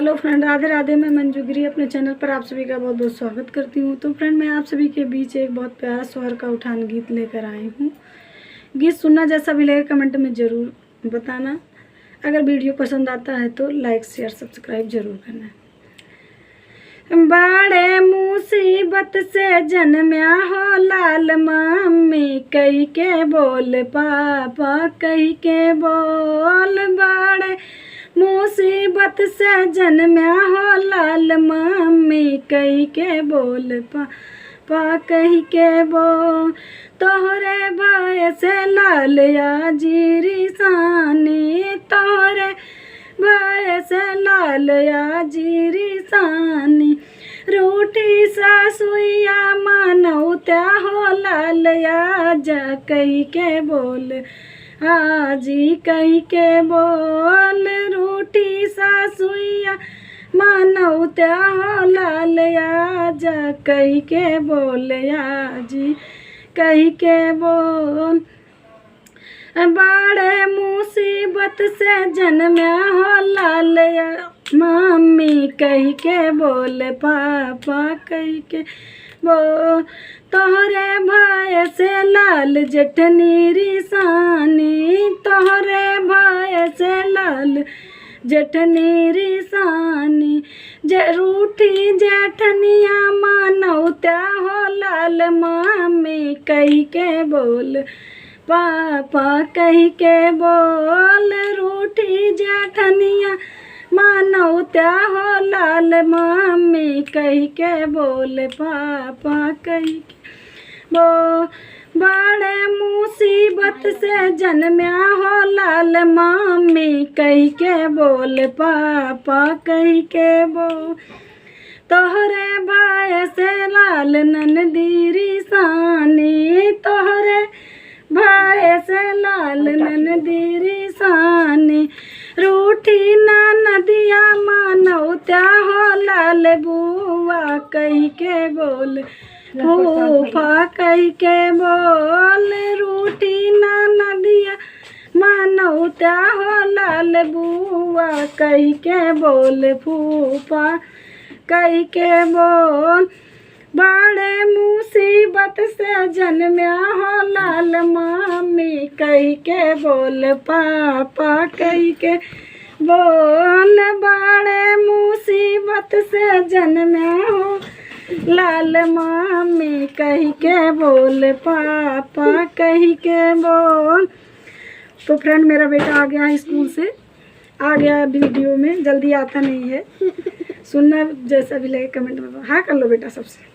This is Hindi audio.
Hello friend, Radhe Radhe. मैं मंजू गिरी अपने चैनल पर आप सभी का बहुत बहुत स्वागत करती हूँ। तो फ्रेंड, मैं आप सभी के बीच एक बहुत प्यारा स्वर का उठान गीत लेकर आई हूँ। गीत सुनना जैसा भी लगे कमेंट में ज़रूर बताना। अगर वीडियो पसंद आता है तो लाइक शेयर सब्सक्राइब जरूर करना। बड़े मुसीबत से जन्म्या हो लाल मम्मी, कही के बोल पापा, कही के बोल। बड़े मुसीबत से जन्म्या हो लाल मम्मी, कही के बोल पापा, कही के बोल। तोहरे भाई से लाल या जीरी सानी, तोहरे भाई से लाल या जीरी सानी। रूठी सासुया मानौ त्या हो लाल या जा, कही के बोल आजी, कही के बोल। रूठी सासुया मानौ त्या हो लाल या जा, कही के बोल आजी, कही के बोल। बड़े मुसीबत से जन्म्या हो लाल या मम्मी, कही के बोल पापा, कही के बोल। तोहरे भाई से लाल जेठनी रिसानी, तोहरे भाई से लाल जेठनी रिसानी। रूठी जेठनिया मानौ त्या हो लाल मम्मी, कही के बोल पापा, कही के बोल। रूठी जेठनिया मानौ त्या हो लाल मम्मी, कही के बोल पापा, कही के बोल। बड़े मुसीबत से जन्म्या हो लाल मम्मी, कही के बोल पापा, कही के बोल। तोहरे भाई से लाल ननदी रिसानी, तोहरे भाई से लाल ननदी रिसानी। रूठी ना नदिया मानौ त्या हो लाल बुआ, कही के बोल फूफा, कही के बोल। रूठी ना नदिया मानौ त्या हो लाल बुआ, कही के बोल फूफा, कही के बोल। बड़े मुसीबत से जन्म्या हो लाल मम्मी, कही के बोल पापा, कही के बोल। बड़े मुसीबत से जन्म्या हो लाल मम्मी, कही के बोल पापा, कही के बोल। तो फ्रेंड, मेरा बेटा आ गया है स्कूल से, आ गया वीडियो में, जल्दी आता नहीं है। सुनना जैसा भी लगे कमेंट में हाँ कर लो बेटा सबसे।